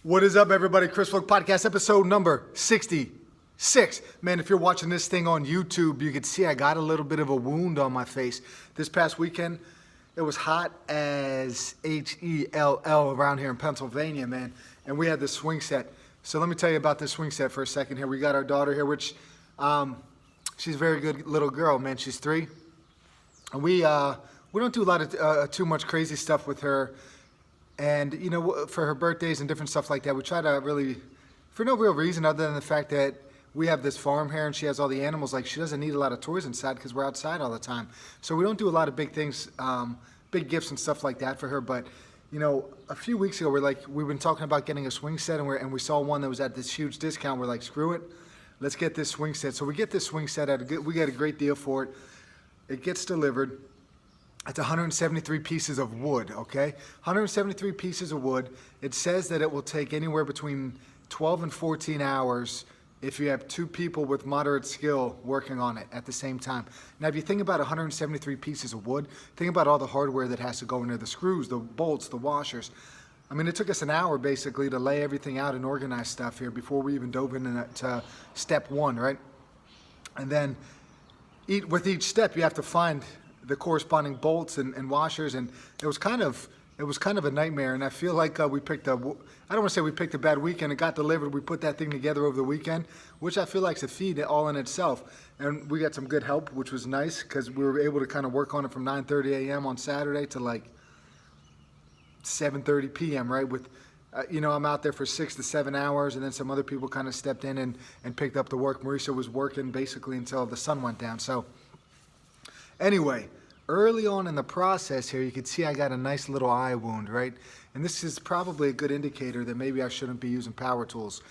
What is up, everybody? Chris Vlog Podcast, episode number 66. Man, if you're watching this thing on YouTube, you can see I got a little bit of a wound on my face. This past weekend, it was hot as Hell around here in Pennsylvania, man. And we had this swing set. So let me tell you about this swing set for a second here. We got our daughter here, which she's a very good little girl, man. She's 3. And we don't do a lot of too much crazy stuff with her. And, you know, for her birthdays and different stuff like that, we try to really, for no real reason other than the fact that we have this farm here and she has all the animals, like she doesn't need a lot of toys inside because we're outside all the time. So we don't do a lot of big things, big gifts and stuff like that for her. But, you know, a few weeks ago, we've been talking about getting a swing set and we saw one that was at this huge discount. We're like, screw it, let's get this swing set. So we get this swing set we got a great deal for it. It gets delivered. It's 173 pieces of wood, okay? 173 pieces of wood. It says that it will take anywhere between 12 and 14 hours if you have 2 people with moderate skill working on it at the same time. Now, if you think about 173 pieces of wood, think about all the hardware that has to go into the screws, the bolts, the washers. I mean, it took us an hour basically to lay everything out and organize stuff here before we even dove into step 1, right? And then with each step, you have to find the corresponding bolts and washers, and it was kind of a nightmare. And I feel like I don't want to say we picked a bad weekend. It got delivered. We put that thing together over the weekend, which I feel like is a feat all in itself. And we got some good help, which was nice because we were able to kind of work on it from 9:30 a.m. on Saturday to like 7:30 p.m. right? With I'm out there for 6 to 7 hours, and then some other people kind of stepped in and picked up the work. Mauricio was working basically until the sun went down. So anyway, early on in the process here, you can see I got a nice little eye wound, right? And this is probably a good indicator that maybe I shouldn't be using power tools.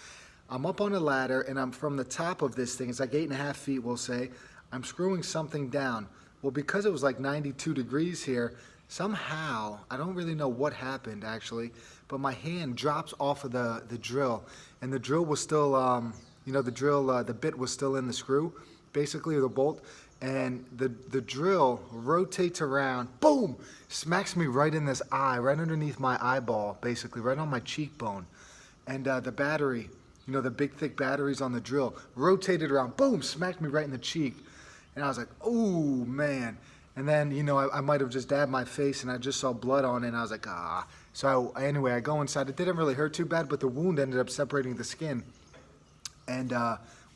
I'm up on a ladder, and I'm from the top of this thing. It's like 8.5 feet, we'll say. I'm screwing something down. Well, because it was like 92 degrees here, somehow, I don't really know what happened, actually, but my hand drops off of the drill. And the drill was still, the bit was still in the screw, basically, or the bolt. And the drill rotates around, boom, smacks me right in this eye, right underneath my eyeball, basically, right on my cheekbone. And the battery, the big thick batteries on the drill, rotated around, boom, smacked me right in the cheek. And I was like, oh, man. And then, I might have just dabbed my face and I just saw blood on it, and I was like, ah. So anyway, I go inside. It didn't really hurt too bad, but the wound ended up separating the skin. And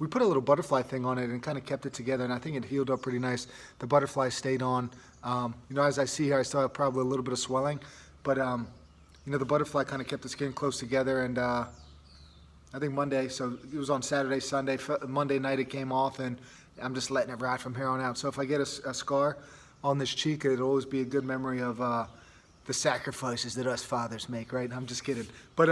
we put a little butterfly thing on it and kind of kept it together, and I think it healed up pretty nice. The butterfly stayed on. As I see here, I still have probably a little bit of swelling, but the butterfly kind of kept the skin close together. And I think Monday, so it was on Saturday, Sunday, Monday night it came off, and I'm just letting it ride from here on out. So if I get a scar on this cheek, it'll always be a good memory of the sacrifices that us fathers make, right? I'm just kidding. But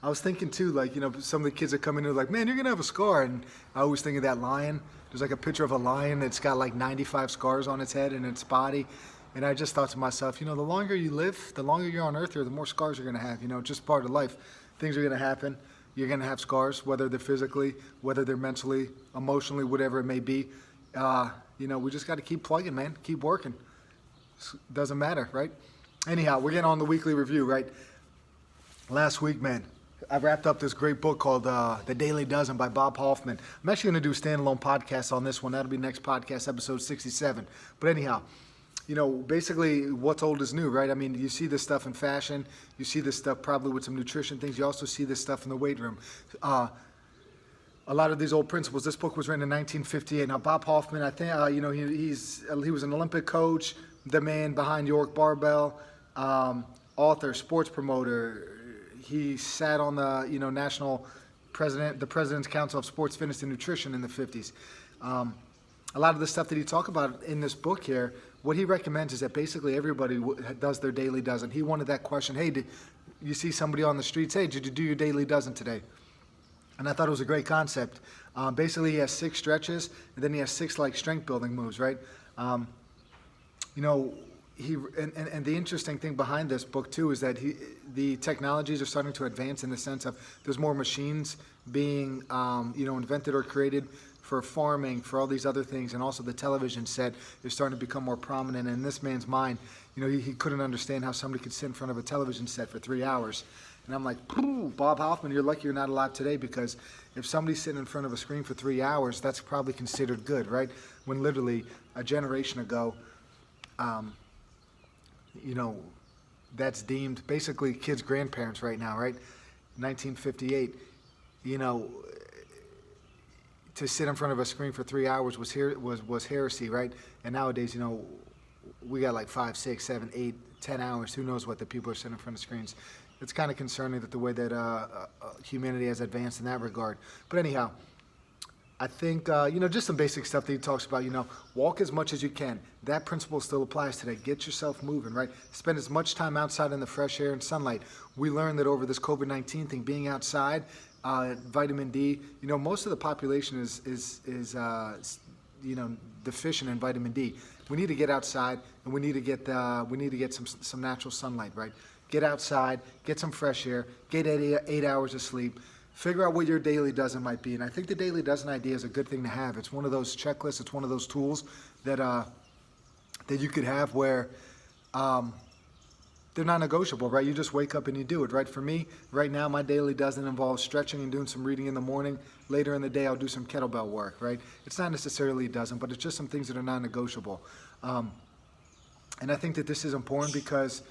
I was thinking too, like, some of the kids that come in are like, man, you're gonna have a scar. And I always think of that lion. There's like a picture of a lion that's got like 95 scars on its head and its body. And I just thought to myself, the longer you live, the longer you're on earth here, the more scars you're gonna have, just part of life. Things are gonna happen. You're gonna have scars, whether they're physically, whether they're mentally, emotionally, whatever it may be. We just gotta keep plugging, man, keep working. Doesn't matter, right? Anyhow, we're getting on the weekly review, right? Last week, man, I wrapped up this great book called The Daily Dozen by Bob Hoffman. I'm actually going to do a standalone podcast on this one. That'll be next podcast, episode 67. But anyhow, basically what's old is new, right? I mean, you see this stuff in fashion. You see this stuff probably with some nutrition things. You also see this stuff in the weight room. A lot of these old principles. This book was written in 1958. Now, Bob Hoffman, I think, he was an Olympic coach, the man behind York Barbell, author, sports promoter. He sat on the the President's Council of Sports, Fitness, and Nutrition in the 50s. A lot of the stuff that he talked about in this book here, what he recommends is that basically everybody does their daily dozen. He wanted that question, hey, did you see somebody on the streets, hey, did you do your daily dozen today? And I thought it was a great concept. Basically, he has 6 stretches, and then he has 6 like strength building moves, right? And the interesting thing behind this book too is that the technologies are starting to advance in the sense of there's more machines being invented or created for farming, for all these other things, and also the television set is starting to become more prominent. And in this man's mind, he couldn't understand how somebody could sit in front of a television set for 3 hours. And I'm like, Bob Hoffman, you're lucky you're not alive today, because if somebody's sitting in front of a screen for 3 hours, that's probably considered good, right? When literally a generation ago, that's deemed basically kids' grandparents right now, right? 1958, to sit in front of a screen for 3 hours was heresy, right? And nowadays, we got like 5, 6, 7, 8, 10 hours. Who knows what the people are sitting in front of screens? It's kind of concerning that the way that humanity has advanced in that regard. But anyhow, I think, just some basic stuff that he talks about, walk as much as you can. That principle still applies today. Get yourself moving, right? Spend as much time outside in the fresh air and sunlight. We learned that over this COVID-19 thing, being outside, vitamin D, most of the population is deficient in vitamin D. We need to get outside, and we need to get some natural sunlight, right? Get outside, get some fresh air, get 8 hours of sleep. Figure out what your daily dozen might be. And I think the daily dozen idea is a good thing to have. It's one of those checklists, it's one of those tools that you could have where they're not negotiable, right? You just wake up and you do it, right? For me, right now, my daily dozen involves stretching and doing some reading in the morning. Later in the day, I'll do some kettlebell work, right? It's not necessarily a dozen, but it's just some things that are non-negotiable. And I think that this is important because,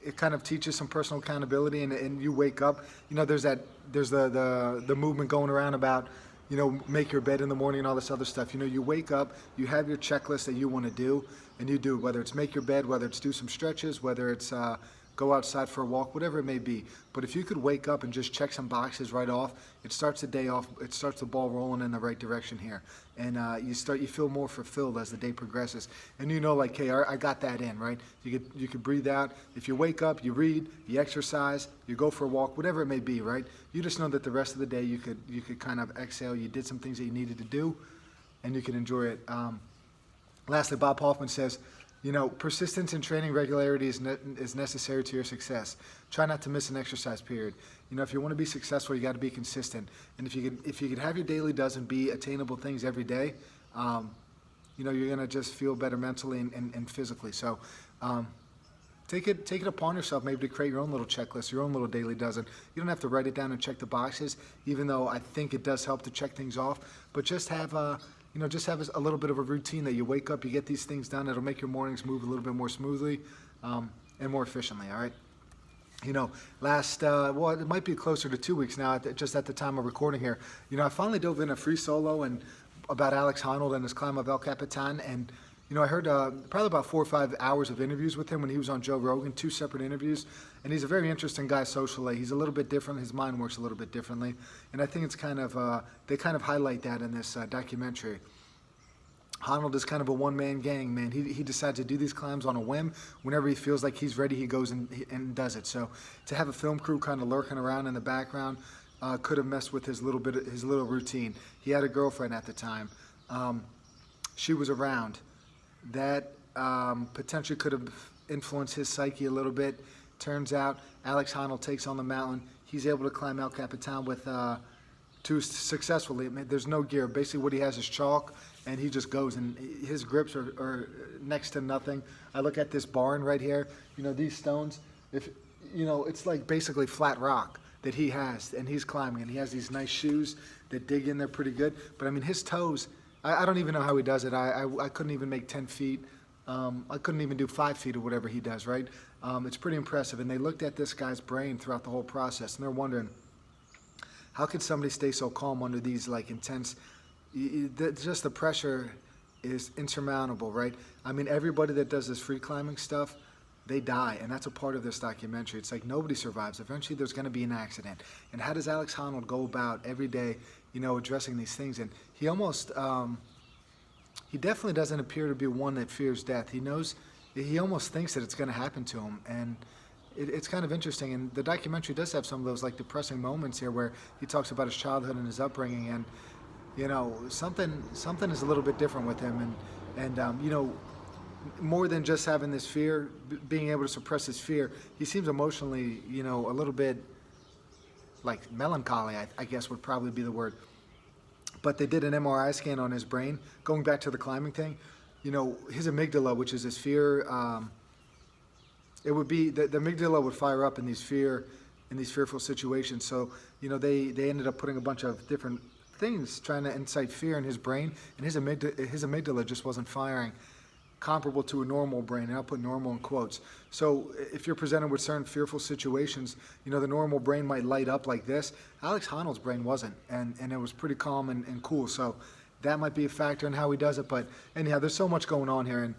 it kind of teaches some personal accountability, and you wake up, there's the movement going around about, make your bed in the morning and all this other stuff. You wake up, you have your checklist that you want to do, and you do, whether it's make your bed, whether it's do some stretches, whether it's go outside for a walk, whatever it may be. But if you could wake up and just check some boxes right off, it starts the day off, it starts the ball rolling in the right direction here. And you feel more fulfilled as the day progresses. And like, hey, I got that in, right? You could breathe out. If you wake up, you read, you exercise, you go for a walk, whatever it may be, right? You just know that the rest of the day you could kind of exhale. You did some things that you needed to do, and you can enjoy it. Lastly, Bob Hoffman says, persistence in training regularity is necessary to your success. Try not to miss an exercise period. If you want to be successful, you got to be consistent. And if you could have your daily dozen be attainable things every day, you're going to just feel better mentally and physically. So take it upon yourself maybe to create your own little checklist, your own little daily dozen. You don't have to write it down and check the boxes, even though I think it does help to check things off. But just have a little bit of a routine that you wake up, you get these things done. It'll make your mornings move a little bit more smoothly and more efficiently, all right? It might be closer to 2 weeks now, just at the time of recording here. I finally dove in a free solo and about Alex Honnold and his climb of El Capitan. And, I heard probably about 4 or 5 hours of interviews with him when he was on Joe Rogan, 2 separate interviews. And he's a very interesting guy socially. He's a little bit different. His mind works a little bit differently. And I think it's they kind of highlight that in this documentary. Honnold is kind of a one-man gang, man. He decides to do these climbs on a whim. Whenever he feels like he's ready, he goes and does it. So to have a film crew kind of lurking around in the background could have messed with his little routine. He had a girlfriend at the time. She was around. That potentially could have influenced his psyche a little bit. Turns out Alex Honnold takes on the mountain. He's able to climb El Capitan with successfully. There's no gear. Basically what he has is chalk, and he just goes, and his grips are next to nothing. I look at this barn right here, these stones, it's like basically flat rock that he has, and he's climbing, and he has these nice shoes that dig in there pretty good. But his toes, I don't even know how he does it. I couldn't even make 10 feet. I couldn't even do 5 feet or whatever he does, right? It's pretty impressive. And they looked at this guy's brain throughout the whole process, and they're wondering, how could somebody stay so calm under these intense, just the pressure is insurmountable, right? Everybody that does this free climbing stuff, they die, and that's a part of this documentary. It's like nobody survives. Eventually there's going to be an accident. And how does Alex Honnold go about every day, addressing these things? And he almost, he definitely doesn't appear to be one that fears death. He almost thinks that it's going to happen to him. And it's kind of interesting, and the documentary does have some of those depressing moments here where he talks about his childhood and his upbringing, and something is a little bit different with him, and more than just having this fear, being able to suppress his fear, he seems emotionally a little bit melancholy, I guess would probably be the word. but they did an MRI scan on his brain. Going back to the climbing thing, his amygdala, which is his fear, it would be the amygdala would fire up in these fearful situations. So they ended up putting a bunch of different things trying to incite fear in his brain, and his amygdala just wasn't firing comparable to a normal brain, and I'll put normal in quotes. So if you're presented with certain fearful situations, the normal brain might light up like this. Alex Honnold's brain wasn't, and it was pretty calm and cool. So that might be a factor in how he does it. But anyhow, there's so much going on here, and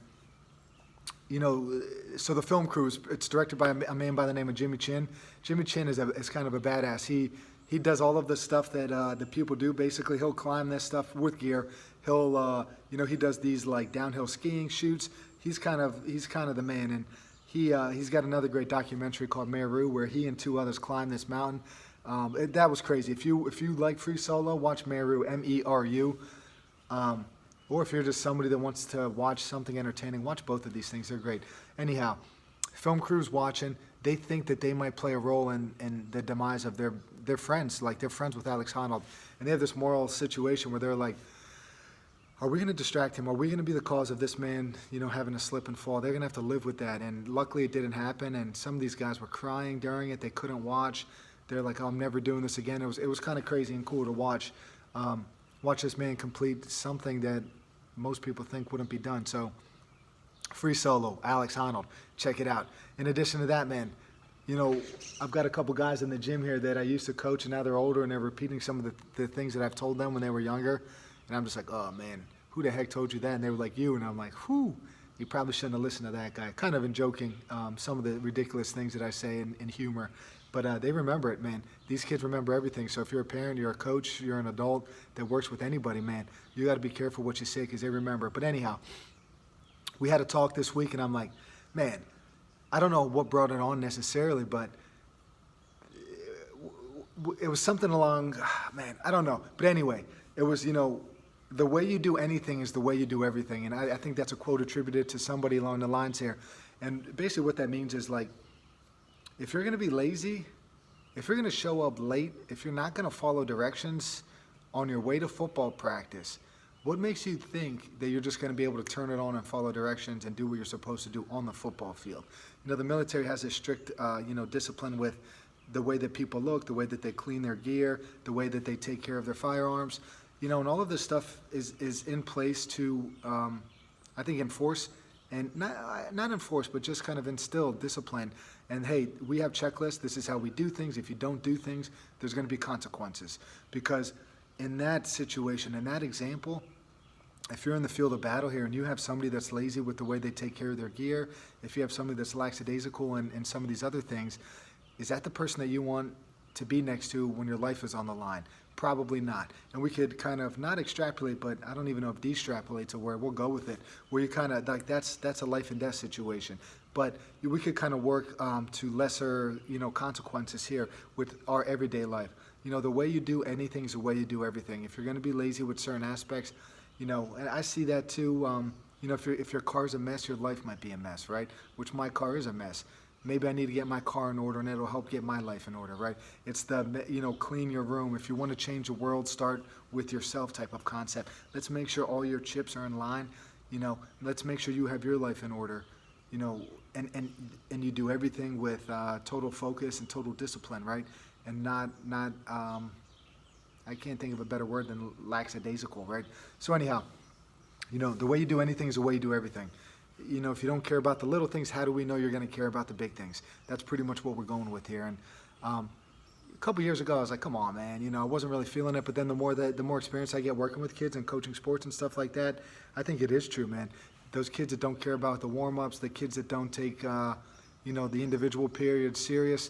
so the film crew it's directed by a man by the name of Jimmy Chin. Jimmy Chin is kind of a badass. He does all of the stuff that the people do. Basically, he'll climb this stuff with gear. He'll he does these like downhill skiing shoots. He's kind of the man, and he's got another great documentary called Meru where he and 2 others climb this mountain. That was crazy. If you like free solo, watch Meru, MERU. Or if you're just somebody that wants to watch something entertaining, watch both of these things. They're great. Anyhow, film crew's watching. They think that they might play a role in the demise of their friends. Like, they're friends with Alex Honnold. And they have this moral situation where they're like, are we going to distract him? Are we going to be the cause of this man, having a slip and fall? They're going to have to live with that. And luckily it didn't happen. And some of these guys were crying during it. They couldn't watch. They're like, oh, I'm never doing this again. It was kind of crazy and cool to watch this man complete something that most people think wouldn't be done. So, free solo, Alex Honnold, check it out. In addition to that, man, I've got a couple guys in the gym here that I used to coach, and now they're older, and they're repeating some of the things that I've told them when they were younger. And I'm just like, oh, man, who the heck told you that? And they were like, you. And I'm like, whew, you probably shouldn't have listened to that guy. Kind of in joking, some of the ridiculous things that I say in humor. But they remember it, man. These kids remember everything. So if you're a parent, you're a coach, you're an adult that works with anybody, man, you got to be careful what you say because they remember it. But anyhow, we had a talk this week, and I'm like, man, I don't know what brought it on necessarily, but it was something along, man, I don't know. But anyway, it was, the way you do anything is the way you do everything. And I think that's a quote attributed to somebody along the lines here. And basically what that means is, like, if you're going to be lazy, if you're going to show up late, if you're not going to follow directions on your way to football practice, what makes you think that you're just going to be able to turn it on and follow directions and do what you're supposed to do on the football field? The military has a strict, discipline with the way that people look, the way that they clean their gear, the way that they take care of their firearms, and all of this stuff is in place to, I think, enforce, and not enforce, but just kind of instill discipline. And hey, we have checklists. This is how we do things. If you don't do things, there's going to be consequences. Because in that situation, in that example, if you're in the field of battle here and you have somebody that's lazy with the way they take care of their gear, if you have somebody that's lackadaisical and some of these other things, is that the person that you want to be next to when your life is on the line? Probably not. And we could kind of not extrapolate, but I don't even know if de-extrapolate to where we'll go with it, where you kind of like that's a life and death situation. But we could kind of work to lesser, consequences here with our everyday life. The way you do anything is the way you do everything. If you're going to be lazy with certain aspects, and I see that too. If your car's a mess, your life might be a mess, right? Which my car is a mess. Maybe I need to get my car in order, and it'll help get my life in order, right? It's the, clean your room. If you want to change the world, start with yourself type of concept. Let's make sure all your chips are in line. Let's make sure you have your life in order. And you do everything with total focus and total discipline, right? And not I can't think of a better word than lackadaisical, right? So anyhow, the way you do anything is the way you do everything. If you don't care about the little things, how do we know you're going to care about the big things? That's pretty much what we're going with here. And a couple years ago, I was like, come on, man. I wasn't really feeling it. But then the more experience I get working with kids and coaching sports and stuff like that, I think it is true, man. Those kids that don't care about the warm-ups, the kids that don't take, the individual periods serious,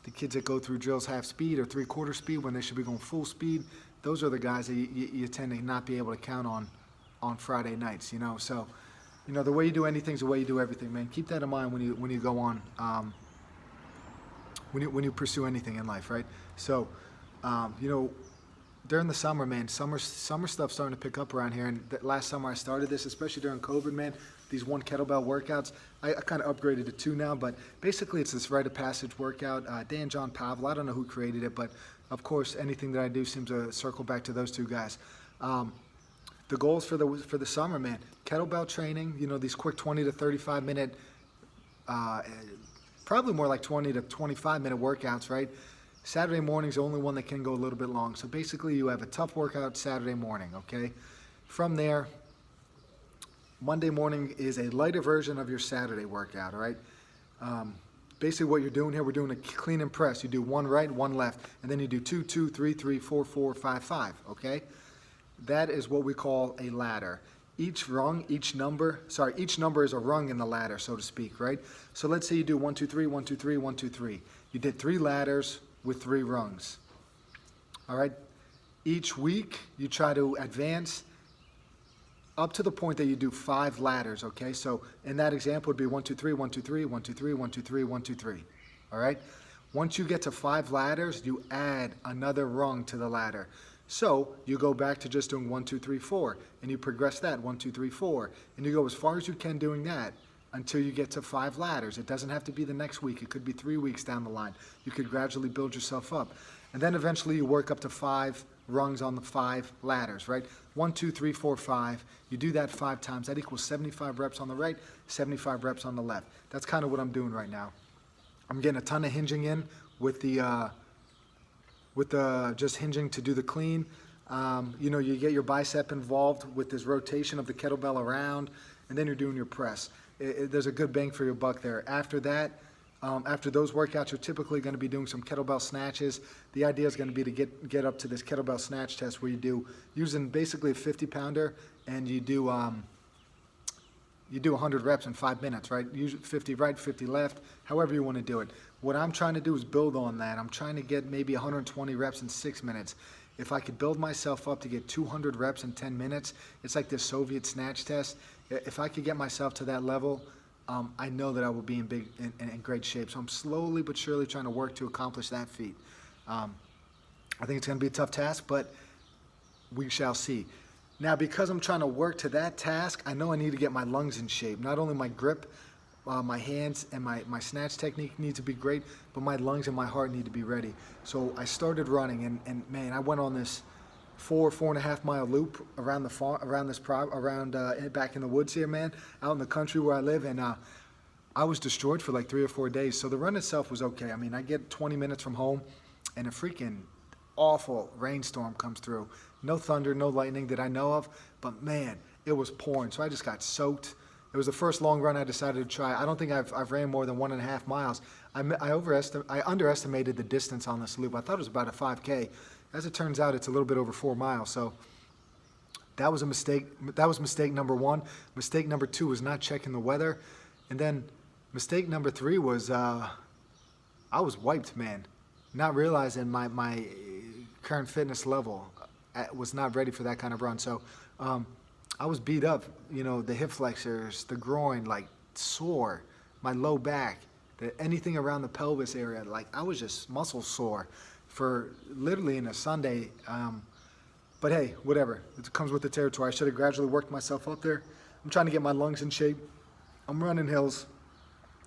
the kids that go through drills half speed or three-quarter speed when they should be going full speed, those are the guys that you tend to not be able to count on Friday nights, So, the way you do anything is the way you do everything, man. Keep that in mind when you go on, when you pursue anything in life, right? So, during the summer, man, summer stuff's starting to pick up around here. And last summer I started this, especially during COVID, man. These 1 kettlebell workouts, I kind of upgraded to 2 now, but basically it's this rite of passage workout. Dan John Pavel, I don't know who created it, but Of course, anything that I do seems to circle back to those two guys. The goals for the summer, man, kettlebell training, these quick 20 to 35 minute, probably more like 20 to 25 minute workouts, right? Saturday morning's the only one that can go a little bit long. So basically you have a tough workout Saturday morning, okay? From there, Monday morning is a lighter version of your Saturday workout, all right? Basically what you're doing here, we're doing a clean and press. You do one right, one left, and then you do 2, 2, 3, 3, 4, 4, 5, 5, okay? That is what we call a ladder. Each number is a rung in the ladder, so to speak, right? So let's say you do 1, 2, 3, 1, 2, 3, 1, 2, 3. You did 3 ladders with 3 rungs, all right? Each week, you try to advance up to the point that you do 5 ladders, okay? So in that example, it would be 1, 2, 3, 1, 2, 3, 1, 2, 3, 1, 2, 3, 1, 2, 3, all right? Once you get to 5 ladders, you add another rung to the ladder. So you go back to just doing 1, 2, 3, 4, and you progress that 1, 2, 3, 4, and you go as far as you can doing that until you get to 5 ladders. It doesn't have to be the next week. It could be 3 weeks down the line. You could gradually build yourself up. And then eventually you work up to 5 rungs on the 5 ladders, right? 1, 2, 3, 4, 5. You do that 5 times. That equals 75 reps on the right, 75 reps on the left. That's kind of what I'm doing right now. I'm getting a ton of hinging in with the just hinging to do the clean. You get your bicep involved with this rotation of the kettlebell around, and then you're doing your press. There's a good bang for your buck there. After that, after those workouts, you're typically going to be doing some kettlebell snatches. The idea is going to be to get up to this kettlebell snatch test where you do, using basically a 50-pounder, and you do 100 reps in 5 minutes, right? Usually 50 right, 50 left, however you want to do it. What I'm trying to do is build on that. I'm trying to get maybe 120 reps in 6 minutes. If I could build myself up to get 200 reps in 10 minutes, it's like this Soviet snatch test. If I could get myself to that level, I know that I will be in great shape. So I'm slowly but surely trying to work to accomplish that feat. I think it's going to be a tough task, but we shall see. Now, because I'm trying to work to that task, I know I need to get my lungs in shape. Not only my grip, my hands, and my snatch technique needs to be great, but my lungs and my heart need to be ready. So I started running, and man, I went on this 4.5 mile loop around back in the woods here, man, out in the country where I live, and I was destroyed for like 3 or 4 days. So the run itself was okay. I mean, I get 20 minutes from home, and a freaking awful rainstorm comes through. No thunder, no lightning that I know of, but man, it was pouring. So I just got soaked. It was the first long run I decided to try. I don't think I've ran more than 1.5 miles. I underestimated the distance on this loop. I thought it was about a 5K. As it turns out, it's a little bit over 4 miles. So that was a mistake. That was mistake number 1. Mistake number 2 was not checking the weather. And then mistake number 3 was I was wiped, man. Not realizing my current fitness level was not ready for that kind of run. So I was beat up, the hip flexors, the groin, like sore, my low back, anything around the pelvis area, like I was just muscle sore for literally in a Sunday. But hey, whatever, it comes with the territory. I should have gradually worked myself up there. I'm trying to get my lungs in shape. I'm running hills.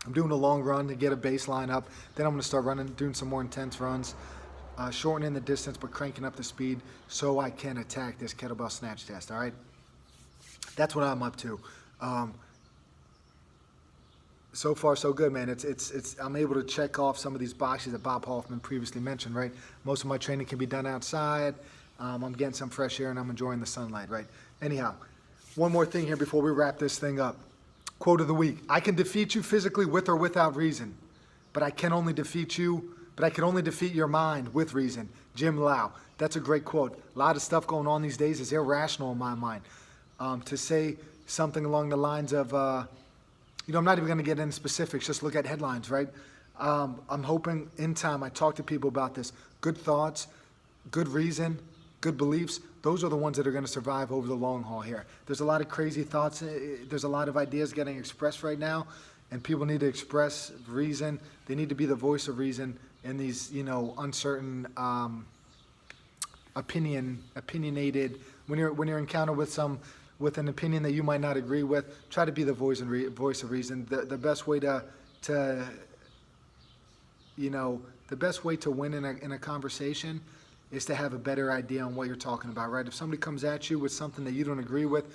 I'm doing a long run to get a baseline up. Then I'm going to start doing some more intense runs, shortening the distance but cranking up the speed so I can attack this kettlebell snatch test, all right? That's what I'm up to. So far, so good, man. I'm able to check off some of these boxes that Bob Hoffman previously mentioned, right? Most of my training can be done outside. I'm getting some fresh air and I'm enjoying the sunlight, right? Anyhow, one more thing here before we wrap this thing up. Quote of the week: I can defeat you physically with or without reason, but I can only defeat your mind with reason. Jim Lau. That's a great quote. A lot of stuff going on these days is irrational in my mind. To say something along the lines of, I'm not even going to get into specifics, just look at headlines, right? I'm hoping in time I talk to people about this. Good thoughts, good reason, good beliefs, those are the ones that are going to survive over the long haul here. There's a lot of crazy thoughts, there's a lot of ideas getting expressed right now, and people need to express reason. They need to be the voice of reason in these, uncertain, opinionated, when you're encountered with an opinion that you might not agree with, try to be the voice of reason. The best way the best way to win in a conversation is to have a better idea on what you're talking about, right? If somebody comes at you with something that you don't agree with,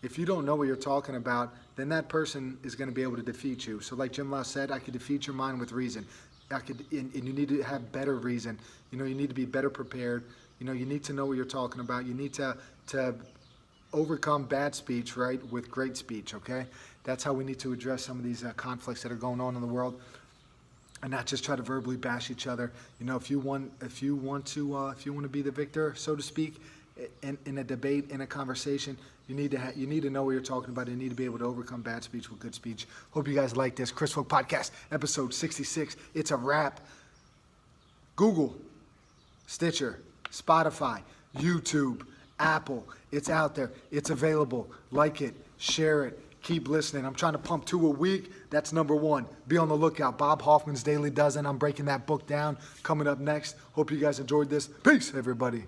if you don't know what you're talking about, then that person is going to be able to defeat you. So like Jim Lau said, I could defeat your mind with reason. And you need to have better reason. You need to be better prepared. You need to know what you're talking about. You need to overcome bad speech, right, with great speech, okay? That's how we need to address some of these conflicts that are going on in the world, and not just try to verbally bash each other. If you want to be the victor, so to speak, in a debate, in a conversation, you need to know what you're talking about. You need to be able to overcome bad speech with good speech. Hope you guys like this Chris Folk Podcast, episode 66. It's a wrap. Google, Stitcher, Spotify, YouTube, Apple. It's out there. It's available. Like it. Share it. Keep listening. I'm trying to pump 2 a week. That's number 1. Be on the lookout. Bob Hoffman's Daily Dozen. I'm breaking that book down. Coming up next. Hope you guys enjoyed this. Peace, everybody.